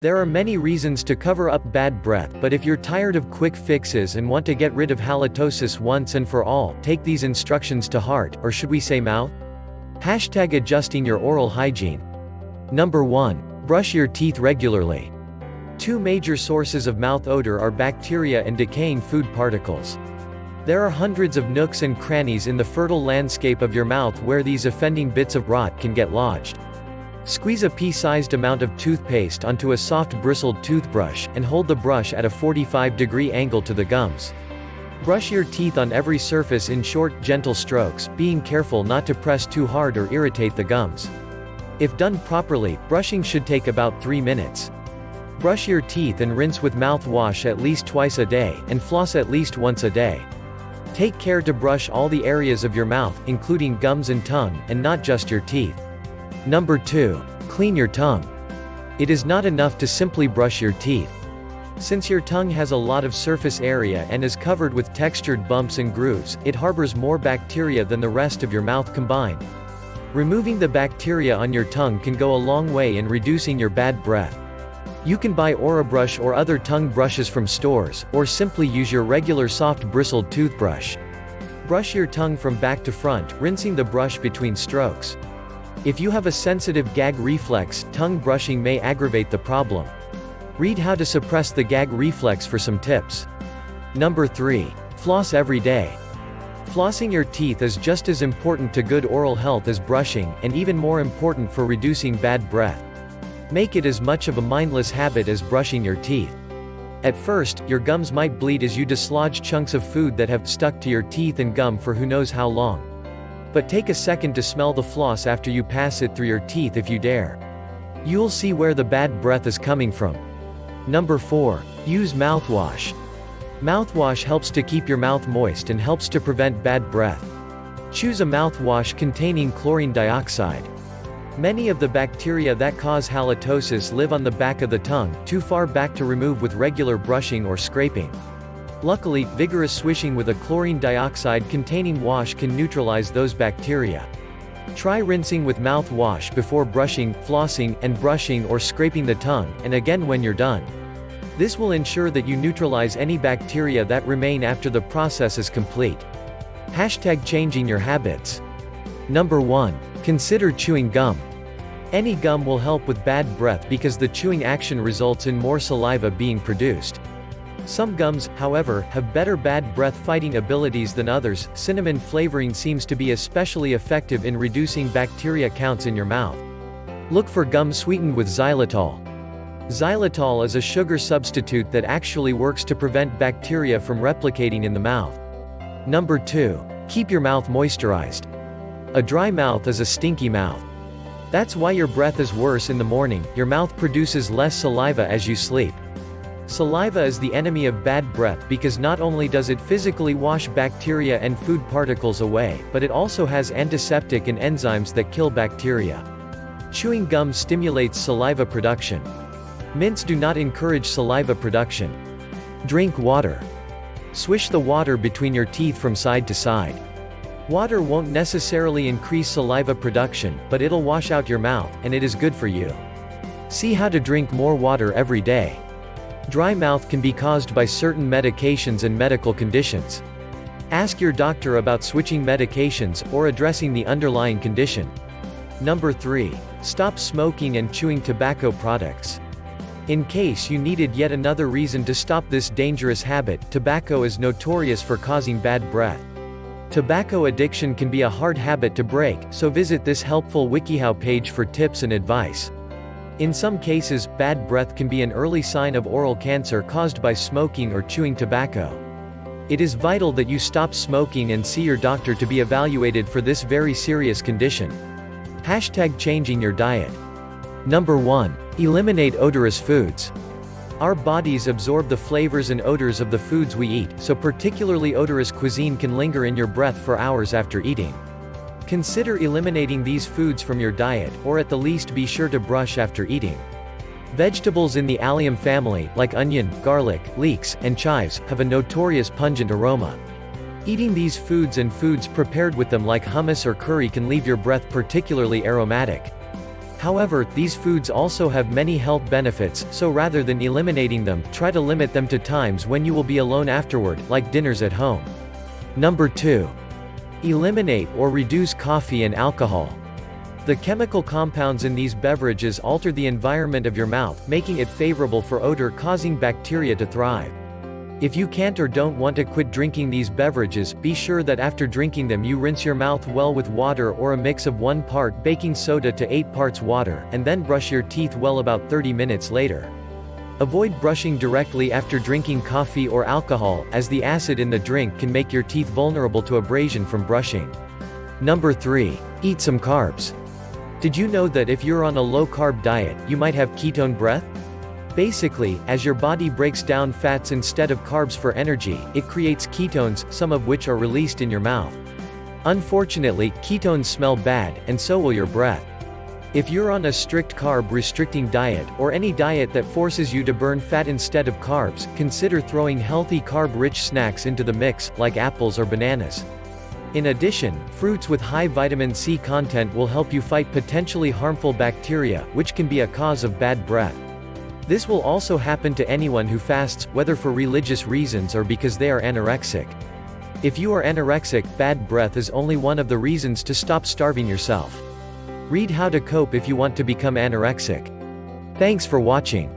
There are many reasons to cover up bad breath, but if you're tired of quick fixes and want to get rid of halitosis once and for all, take these instructions to heart, or should we say mouth? Hashtag adjusting your oral hygiene. Number 1. Brush your teeth regularly. Two major sources of mouth odor are bacteria and decaying food particles. There are hundreds of nooks and crannies in the fertile landscape of your mouth where these offending bits of rot can get lodged. Squeeze a pea-sized amount of toothpaste onto a soft bristled toothbrush, and hold the brush at a 45-degree angle to the gums. Brush your teeth on every surface in short, gentle strokes, being careful not to press too hard or irritate the gums. If done properly, brushing should take about 3 minutes. Brush your teeth and rinse with mouthwash at least twice a day, and floss at least once a day. Take care to brush all the areas of your mouth, including gums and tongue, and not just your teeth. Number 2. Clean your tongue. It is not enough to simply brush your teeth. Since your tongue has a lot of surface area and is covered with textured bumps and grooves, it harbors more bacteria than the rest of your mouth combined. Removing the bacteria on your tongue can go a long way in reducing your bad breath. You can buy OraBrush or other tongue brushes from stores, or simply use your regular soft bristled toothbrush. Brush your tongue from back to front, rinsing the brush between strokes. If you have a sensitive gag reflex, tongue brushing may aggravate the problem. Read how to suppress the gag reflex for some tips. Number 3. Floss every day. Flossing your teeth is just as important to good oral health as brushing, and even more important for reducing bad breath. Make it as much of a mindless habit as brushing your teeth. At first, your gums might bleed as you dislodge chunks of food that have stuck to your teeth and gum for who knows how long. But take a second to smell the floss after you pass it through your teeth if you dare. You'll see where the bad breath is coming from. Number 4. Use mouthwash. Mouthwash helps to keep your mouth moist and helps to prevent bad breath. Choose a mouthwash containing chlorine dioxide. Many of the bacteria that cause halitosis live on the back of the tongue, too far back to remove with regular brushing or scraping. Luckily, vigorous swishing with a chlorine dioxide-containing wash can neutralize those bacteria. Try rinsing with mouthwash before brushing, flossing, and brushing or scraping the tongue, and again when you're done. This will ensure that you neutralize any bacteria that remain after the process is complete. Hashtag changing your habits. Number 1. Consider chewing gum. Any gum will help with bad breath because the chewing action results in more saliva being produced. Some gums, however, have better bad breath fighting abilities than others. Cinnamon flavoring seems to be especially effective in reducing bacteria counts in your mouth. Look for gum sweetened with xylitol. Xylitol is a sugar substitute that actually works to prevent bacteria from replicating in the mouth. Number 2. Keep your mouth moisturized. A dry mouth is a stinky mouth. That's why your breath is worse in the morning. Your mouth produces less saliva as you sleep. Saliva is the enemy of bad breath because not only does it physically wash bacteria and food particles away, but it also has antiseptic and enzymes that kill bacteria. Chewing gum stimulates saliva production. Mints do not encourage saliva production. Drink water. Swish the water between your teeth from side to side. Water won't necessarily increase saliva production, but it'll wash out your mouth, and it is good for you. See how to drink more water every day. Dry mouth can be caused by certain medications and medical conditions. Ask your doctor about switching medications, or addressing the underlying condition. Number 3. Stop smoking and chewing tobacco products. In case you needed yet another reason to stop this dangerous habit, tobacco is notorious for causing bad breath. Tobacco addiction can be a hard habit to break, so visit this helpful WikiHow page for tips and advice. In some cases, bad breath can be an early sign of oral cancer caused by smoking or chewing tobacco. It is vital that you stop smoking and see your doctor to be evaluated for this very serious condition. Hashtag changing your diet. Number 1. Eliminate odorous foods. Our bodies absorb the flavors and odors of the foods we eat, so particularly odorous cuisine can linger in your breath for hours after eating. Consider eliminating these foods from your diet, or at the least be sure to brush after eating. Vegetables in the allium family, like onion, garlic, leeks, and chives, have a notorious pungent aroma. Eating these foods and foods prepared with them like hummus or curry can leave your breath particularly aromatic. However, these foods also have many health benefits, so rather than eliminating them, try to limit them to times when you will be alone afterward, like dinners at home. Number 2. Eliminate or reduce coffee and alcohol. The chemical compounds in these beverages alter the environment of your mouth, making it favorable for odor-causing bacteria to thrive. If you can't or don't want to quit drinking these beverages, be sure that after drinking them you rinse your mouth well with water or a mix of 1 part baking soda to 8 parts water, and then brush your teeth well about 30 minutes later. Avoid brushing directly after drinking coffee or alcohol, as the acid in the drink can make your teeth vulnerable to abrasion from brushing. Number 3. Eat some carbs. Did you know that if you're on a low-carb diet, you might have ketone breath? Basically, as your body breaks down fats instead of carbs for energy, it creates ketones, some of which are released in your mouth. Unfortunately, ketones smell bad, and so will your breath. If you're on a strict carb-restricting diet, or any diet that forces you to burn fat instead of carbs, consider throwing healthy carb-rich snacks into the mix, like apples or bananas. In addition, fruits with high vitamin C content will help you fight potentially harmful bacteria, which can be a cause of bad breath. This will also happen to anyone who fasts, whether for religious reasons or because they are anorexic. If you are anorexic, bad breath is only one of the reasons to stop starving yourself. Read How to Cope if you want to become anorexic. Thanks for watching.